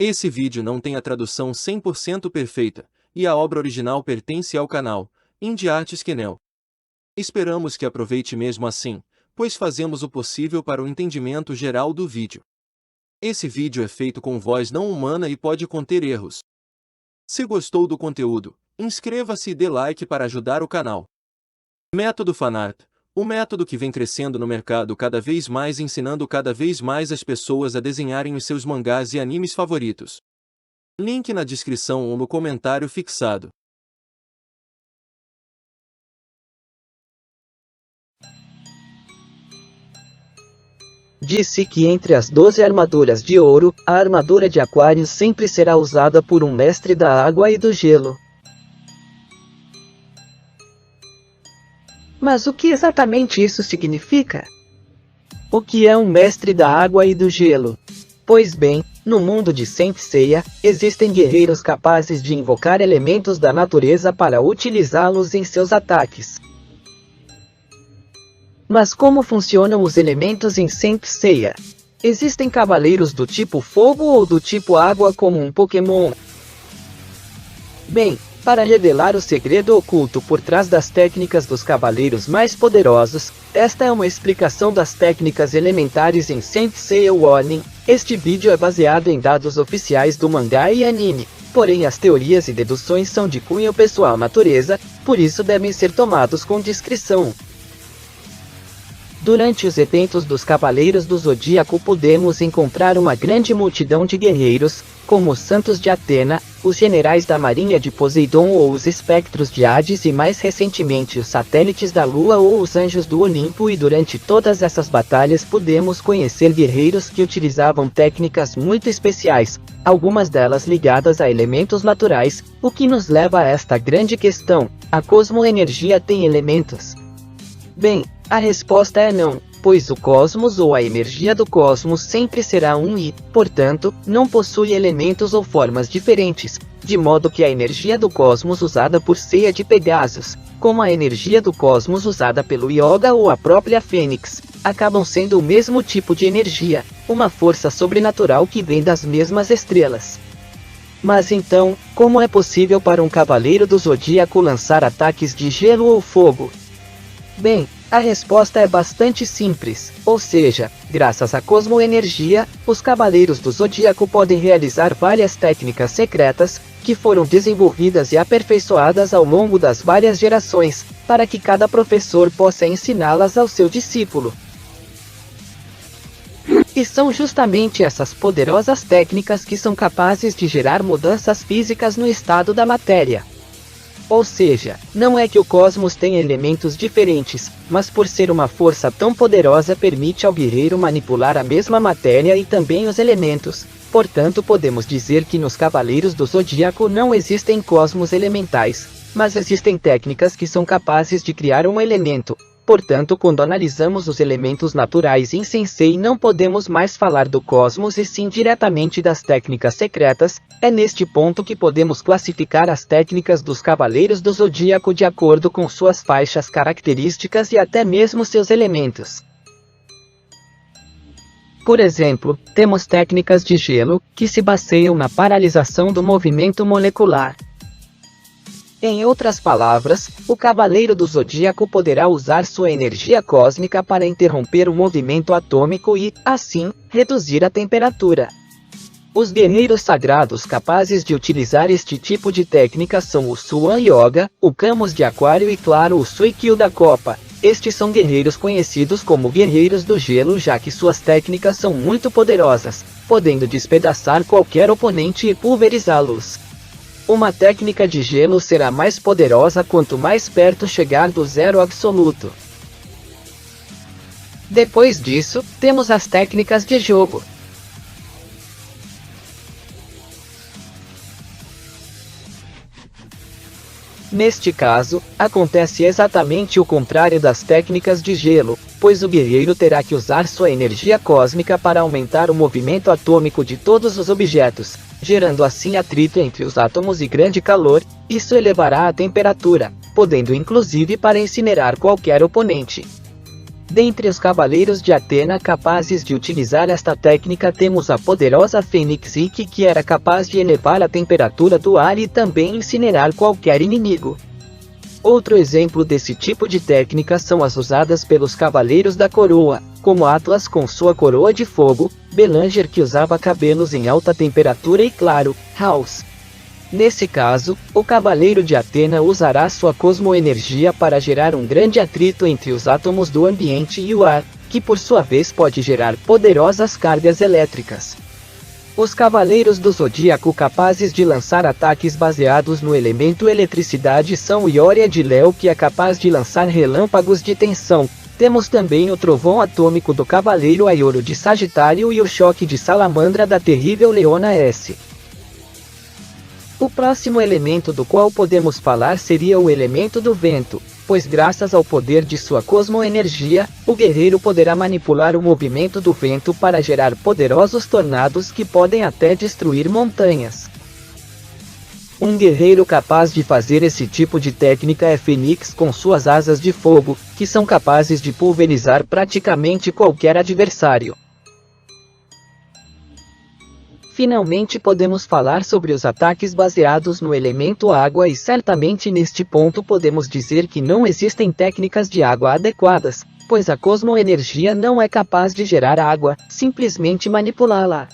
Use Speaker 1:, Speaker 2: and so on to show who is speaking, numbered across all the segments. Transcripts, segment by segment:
Speaker 1: Esse vídeo não tem a tradução 100% perfeita, e a obra original pertence ao canal Indie Arts Kenel. Esperamos que aproveite mesmo assim, pois fazemos o possível para o entendimento geral do vídeo. Esse vídeo é feito com voz não humana e pode conter erros. Se gostou do conteúdo, inscreva-se e dê like para ajudar o canal. Método Fanart, o método que vem crescendo no mercado cada vez mais, ensinando cada vez mais as pessoas a desenharem os seus mangás e animes favoritos. Link na descrição ou no comentário fixado.
Speaker 2: Disse que entre as 12 armaduras de ouro, a armadura de Aquário sempre será usada por um mestre da água e do gelo. Mas o que exatamente isso significa? O que é um mestre da água e do gelo? Pois bem, no mundo de Saint Seiya, existem guerreiros capazes de invocar elementos da natureza para utilizá-los em seus ataques. Mas como funcionam os elementos em Saint Seiya? Existem cavaleiros do tipo fogo ou do tipo água como um Pokémon? Bem, para revelar o segredo oculto por trás das técnicas dos cavaleiros mais poderosos, esta é uma explicação das técnicas elementares em Saint Seiya Warning. Este vídeo é baseado em dados oficiais do mangá e anime, porém as teorias e deduções são de cunho pessoal natureza, por isso devem ser tomados com discrição. Durante os eventos dos Cavaleiros do Zodíaco podemos encontrar uma grande multidão de guerreiros, como os Santos de Atena, os Generais da Marinha de Poseidon ou os Espectros de Hades e mais recentemente os Satélites da Lua ou os Anjos do Olimpo, e durante todas essas batalhas podemos conhecer guerreiros que utilizavam técnicas muito especiais, algumas delas ligadas a elementos naturais, o que nos leva a esta grande questão: a cosmoenergia tem elementos? Bem, a resposta é não, pois o cosmos ou a energia do cosmos sempre será um e, portanto, não possui elementos ou formas diferentes, de modo que a energia do cosmos usada por Seiya de Pegasus, como a energia do cosmos usada pelo Yoga ou a própria Fênix, acabam sendo o mesmo tipo de energia, uma força sobrenatural que vem das mesmas estrelas. Mas então, como é possível para um Cavaleiro do Zodíaco lançar ataques de gelo ou fogo? Bem, a resposta é bastante simples, ou seja, graças à cosmoenergia, os Cavaleiros do Zodíaco podem realizar várias técnicas secretas, que foram desenvolvidas e aperfeiçoadas ao longo das várias gerações, para que cada professor possa ensiná-las ao seu discípulo. E são justamente essas poderosas técnicas que são capazes de gerar mudanças físicas no estado da matéria. Ou seja, não é que o cosmos tenha elementos diferentes, mas por ser uma força tão poderosa permite ao guerreiro manipular a mesma matéria e também os elementos. Portanto, podemos dizer que nos Cavaleiros do Zodíaco não existem cosmos elementais, mas existem técnicas que são capazes de criar um elemento. Portanto, quando analisamos os elementos naturais em Sensei, não podemos mais falar do cosmos e sim diretamente das técnicas secretas. É neste ponto que podemos classificar as técnicas dos Cavaleiros do Zodíaco de acordo com suas faixas características e até mesmo seus elementos. Por exemplo, temos técnicas de gelo, que se baseiam na paralisação do movimento molecular. Em outras palavras, o Cavaleiro do Zodíaco poderá usar sua energia cósmica para interromper o movimento atômico e, assim, reduzir a temperatura. Os guerreiros sagrados capazes de utilizar este tipo de técnica são o Swan Yoga, o Camus de Aquário e, claro, o Suikyu da Copa. Estes são guerreiros conhecidos como Guerreiros do Gelo, já que suas técnicas são muito poderosas, podendo despedaçar qualquer oponente e pulverizá-los. Uma técnica de gelo será mais poderosa quanto mais perto chegar do zero absoluto. Depois disso, temos as técnicas de jogo. Neste caso, acontece exatamente o contrário das técnicas de gelo, pois o guerreiro terá que usar sua energia cósmica para aumentar o movimento atômico de todos os objetos, gerando assim atrito entre os átomos e grande calor. Isso elevará a temperatura, podendo inclusive para incinerar qualquer oponente. Dentre os Cavaleiros de Atena capazes de utilizar esta técnica temos a poderosa Fênix Ikki, que era capaz de elevar a temperatura do ar e também incinerar qualquer inimigo. Outro exemplo desse tipo de técnica são as usadas pelos Cavaleiros da Coroa, como Atlas com sua coroa de fogo, Belanger que usava cabelos em alta temperatura e claro, House. Nesse caso, o Cavaleiro de Atena usará sua cosmoenergia para gerar um grande atrito entre os átomos do ambiente e o ar, que por sua vez pode gerar poderosas cargas elétricas. Os Cavaleiros do Zodíaco capazes de lançar ataques baseados no elemento eletricidade são o Ioria de Léo, que é capaz de lançar relâmpagos de tensão. Temos também o Trovão Atômico do Cavaleiro Aioro de Sagitário e o Choque de Salamandra da terrível Leona S. O próximo elemento do qual podemos falar seria o elemento do vento, pois graças ao poder de sua cosmoenergia, o guerreiro poderá manipular o movimento do vento para gerar poderosos tornados que podem até destruir montanhas. Um guerreiro capaz de fazer esse tipo de técnica é Fênix com suas asas de fogo, que são capazes de pulverizar praticamente qualquer adversário. Finalmente podemos falar sobre os ataques baseados no elemento água e certamente neste ponto podemos dizer que não existem técnicas de água adequadas, pois a cosmoenergia não é capaz de gerar água, simplesmente manipulá-la.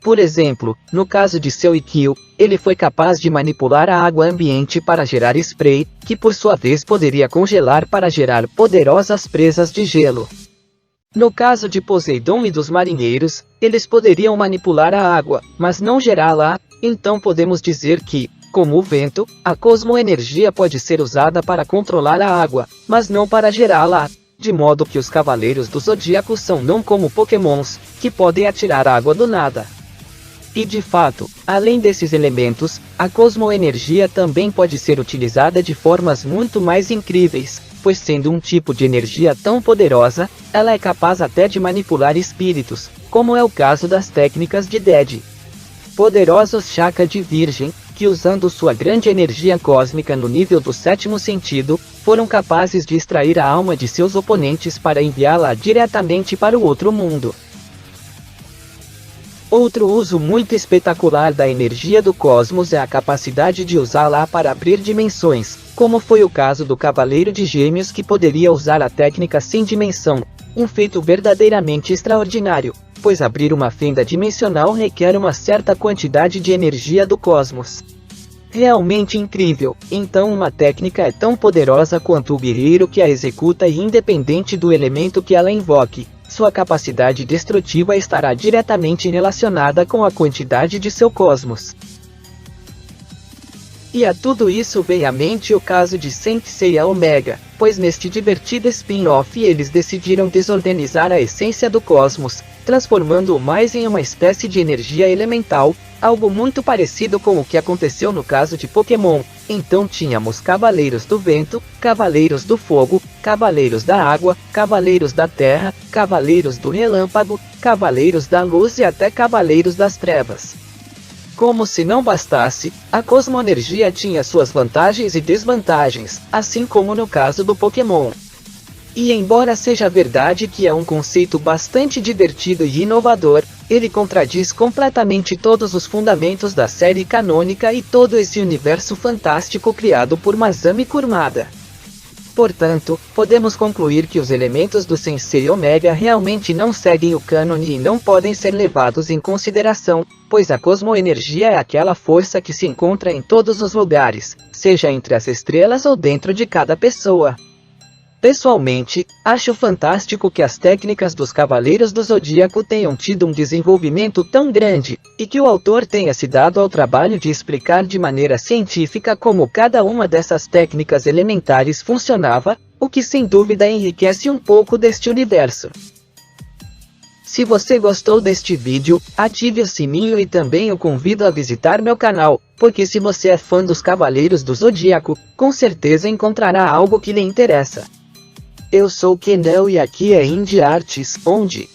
Speaker 2: Por exemplo, no caso de seu Ikkyo, ele foi capaz de manipular a água ambiente para gerar spray, que por sua vez poderia congelar para gerar poderosas presas de gelo. No caso de Poseidon e dos marinheiros, eles poderiam manipular a água, mas não gerá-la, então podemos dizer que, como o vento, a cosmoenergia pode ser usada para controlar a água, mas não para gerá-la, de modo que os Cavaleiros do Zodíaco são não como Pokémons, que podem atirar água do nada. E de fato, além desses elementos, a cosmoenergia também pode ser utilizada de formas muito mais incríveis, pois sendo um tipo de energia tão poderosa, ela é capaz até de manipular espíritos, como é o caso das técnicas de Dead. Poderosos Shaka de Virgem, que usando sua grande energia cósmica no nível do sétimo sentido, foram capazes de extrair a alma de seus oponentes para enviá-la diretamente para o outro mundo. Outro uso muito espetacular da energia do cosmos é a capacidade de usá-la para abrir dimensões, como foi o caso do Cavaleiro de Gêmeos que poderia usar a técnica sem dimensão, um feito verdadeiramente extraordinário, pois abrir uma fenda dimensional requer uma certa quantidade de energia do cosmos. Realmente incrível, então uma técnica é tão poderosa quanto o guerreiro que a executa e independente do elemento que ela invoque, sua capacidade destrutiva estará diretamente relacionada com a quantidade de seu cosmos. E a tudo isso vem à mente o caso de Saint Seiya Omega, pois neste divertido spin-off eles decidiram desorganizar a essência do cosmos, transformando-o mais em uma espécie de energia elemental, algo muito parecido com o que aconteceu no caso de Pokémon. Então tínhamos Cavaleiros do Vento, Cavaleiros do Fogo, Cavaleiros da Água, Cavaleiros da Terra, Cavaleiros do Relâmpago, Cavaleiros da Luz e até Cavaleiros das Trevas. Como se não bastasse, a cosmoenergia tinha suas vantagens e desvantagens, assim como no caso do Pokémon. E embora seja verdade que é um conceito bastante divertido e inovador, ele contradiz completamente todos os fundamentos da série canônica e todo esse universo fantástico criado por Masami Kurumada. Portanto, podemos concluir que os elementos do Sensei Omega realmente não seguem o cânone e não podem ser levados em consideração, pois a cosmoenergia é aquela força que se encontra em todos os lugares, seja entre as estrelas ou dentro de cada pessoa. Pessoalmente, acho fantástico que as técnicas dos Cavaleiros do Zodíaco tenham tido um desenvolvimento tão grande, e que o autor tenha se dado ao trabalho de explicar de maneira científica como cada uma dessas técnicas elementares funcionava, o que sem dúvida enriquece um pouco deste universo. Se você gostou deste vídeo, ative o sininho e também o convido a visitar meu canal, porque se você é fã dos Cavaleiros do Zodíaco, com certeza encontrará algo que lhe interessa. Eu sou Kenel e aqui é Indie Artes, onde